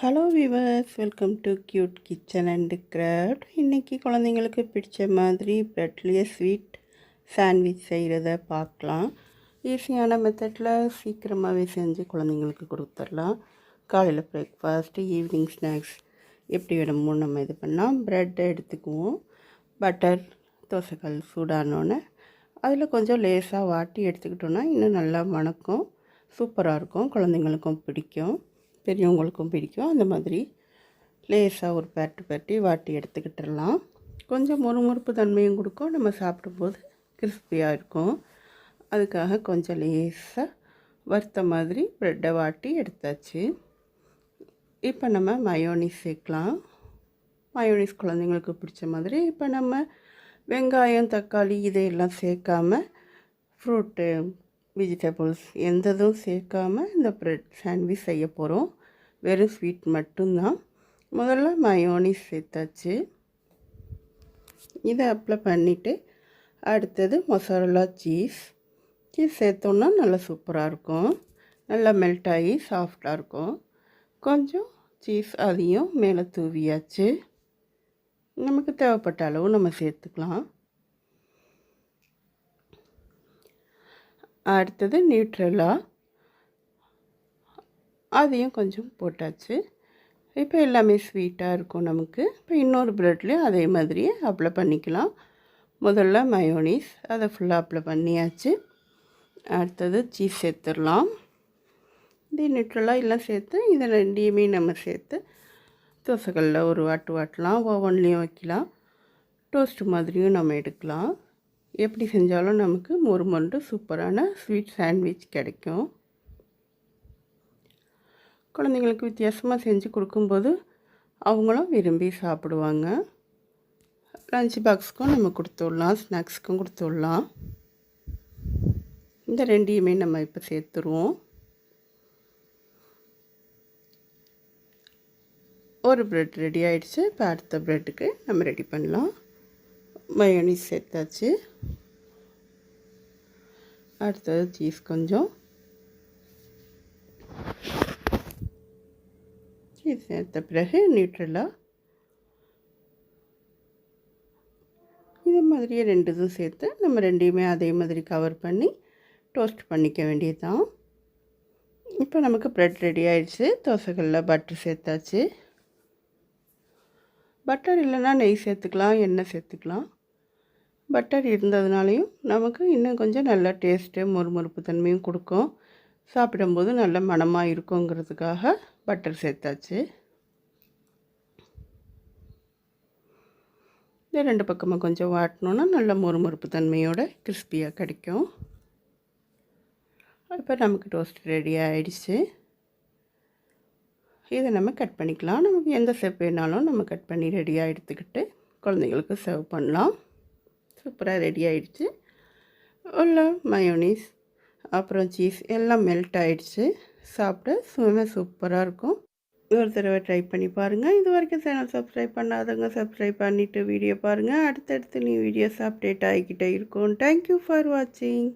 Hello viewers, welcome to cute kitchen and craft. இன்றைக்கி குழந்தைங்களுக்கு பிடிச்ச மாதிரி ப்ரெட்லேயே ஸ்வீட் சாண்ட்விச் செய்கிறத பார்க்கலாம். ஈஸியான மெத்தடில் சீக்கிரமாகவே செஞ்சு குழந்தைங்களுக்கு கொடுத்துடலாம். காலையில் பிரேக்ஃபாஸ்ட்டு, ஈவினிங் ஸ்நாக்ஸ் எப்படி வேணுமோ நம்ம இது பண்ணால். ப்ரெட்டை எடுத்துக்குவோம். பட்டர், தோசைக்கல் சூடானோன்னே அதில் கொஞ்சம் லேசாக வாட்டி எடுத்துக்கிட்டோன்னா இன்னும் நல்லா மணக்கும், சூப்பராக இருக்கும். குழந்தைங்களுக்கும் பிடிக்கும், பெரியவங்களுக்கும் பிடிக்கும். அந்த மாதிரி லேசாக ஒரு பரட்டி வாட்டி எடுத்துக்கிட்டுடலாம். கொஞ்சம் முறுமுறுப்பு தன்மையும் கொடுக்கும், நம்ம சாப்பிடும்போது கிறிஸ்பியாக இருக்கும். அதுக்காக கொஞ்சம் லேசாக வறுத்த மாதிரி ப்ரெட்டை வாட்டி எடுத்தாச்சு. இப்போ நம்ம மயோனிஸ் சேர்க்கலாம். மயோனிஸ் குழந்தைங்களுக்கு பிடிச்ச மாதிரி. இப்போ நம்ம வெங்காயம், தக்காளி இதையெல்லாம் சேர்க்காமல், ஃப்ரூட்டு, வெஜிடபிள்ஸ் எந்ததும் சேர்க்காமல் இந்த ப்ரெட் சாண்ட்விச் செய்ய போகிறோம். வெறும் ஸ்வீட் மட்டும்தான். முதல்ல மயோனிஸ் சேர்த்தாச்சு. இதை அப்ளை பண்ணிவிட்டு அடுத்தது மொசரல்லா சீஸ் சேர்த்தோன்னா நல்லா சூப்பராக இருக்கும். நல்லா மெல்ட் ஆகி சாஃப்டாக இருக்கும். கொஞ்சம் சீஸ் அதையும் மேலே தூவியாச்சு. நமக்கு தேவைப்பட்ட அளவு நம்ம சேர்த்துக்கலாம். அடுத்தது நியூட்ரெல்லா, அதையும் கொஞ்சம் போட்டாச்சு. இப்போ எல்லாமே ஸ்வீட்டாக இருக்கும் நமக்கு. இப்போ இன்னொரு ப்ரெட்லேயும் அதே மாதிரியே அப்ளை பண்ணிக்கலாம். முதல்ல மயோனிஸ் அதை ஃபுல்லாக அப்ளை பண்ணியாச்சு. அடுத்தது சீஸ் சேர்த்துடலாம். இது நியூட்ரெல்லா எல்லாம் சேர்த்து இதை ரெண்டையுமே நம்ம சேர்த்து தோசைக்கல்லில் ஒரு வாட்டலாம், ஓவன்லேயும் வைக்கலாம், டோஸ்ட்டு மாதிரியும் நம்ம எடுக்கலாம். எப்படி செஞ்சாலும் நமக்கு மொறு சூப்பரான ஸ்வீட் சாண்ட்விச் கிடைக்கும். குழந்தைங்களுக்கு வித்தியாசமாக செஞ்சு கொடுக்கும்போது அவங்களும் விரும்பி சாப்பிடுவாங்க. லஞ்ச் பாக்ஸுக்கும் நம்ம கொடுத்துடலாம், ஸ்நாக்ஸுக்கும் கொடுத்துடலாம். இந்த ரெண்டையுமே நம்ம இப்போ சேர்த்துருவோம். ஒரு ப்ரெட் ரெடி ஆகிடுச்சு. இப்போ அடுத்த ப்ரெட்டுக்கு நம்ம ரெடி பண்ணலாம். மயோனிஸ் சேர்த்தாச்சு. அடுத்தது சீஸ் கொஞ்சம், சீஸ் சேர்த்த பிறகு நியூட்ரெல்லா, இது மாதிரியே ரெண்டுதும் சேர்த்து நம்ம ரெண்டையுமே அதே மாதிரி கவர் பண்ணி டோஸ்ட் பண்ணிக்க வேண்டியது தான். இப்போ நமக்கு ப்ரெட் ரெடி ஆகிடுச்சு. தோசைகளில் பட்டர் சேர்த்தாச்சு. பட்டர் இல்லைன்னா நெய் சேர்த்துக்கலாம், எண்ணெய் சேர்த்துக்கலாம். பட்டர் இருந்ததுனாலையும் நமக்கு இன்னும் கொஞ்சம் நல்ல டேஸ்ட்டு, மொறுமொறுப்பு தன்மையும் கொடுக்கும். சாப்பிடும்போது நல்ல மணமாக இருக்குங்கிறதுக்காக பட்டர் சேர்த்தாச்சு. இந்த ரெண்டு பக்கமாக கொஞ்சம் வாட்டினோன்னா நல்ல மொறுமொறுப்பு தன்மையோட கிறிஸ்பியாக கிடைக்கும். இப்போ நமக்கு டோஸ்ட் ரெடி ஆகிடுச்சு. இதை நம்ம கட் பண்ணிக்கலாம். நமக்கு எந்த ஷேப் வேணாலும் நம்ம கட் பண்ணி ரெடியாக எடுத்துக்கிட்டு குழந்தைங்களுக்கு சர்வ் பண்ணலாம். சூப்பராக ரெடி ஆகிடுச்சு. உள்ள மயோனிஸ் அப்புறம் சீஸ் எல்லாம் மெல்ட் ஆகிடுச்சு. சாப்பிட சூப்பராக இருக்கும். ஒரு தடவை ட்ரை பண்ணி பாருங்கள். இது வரைக்கும் சேனல் சப்ஸ்கிரைப் பண்ணாதவங்க சப்ஸ்கிரைப் பண்ணிவிட்டு வீடியோ பாருங்கள். அடுத்தடுத்து நீ வீடியோஸ் அப்டேட் ஆகிக்கிட்டே இருக்கும். தேங்க்யூ ஃபார் வாட்சிங்.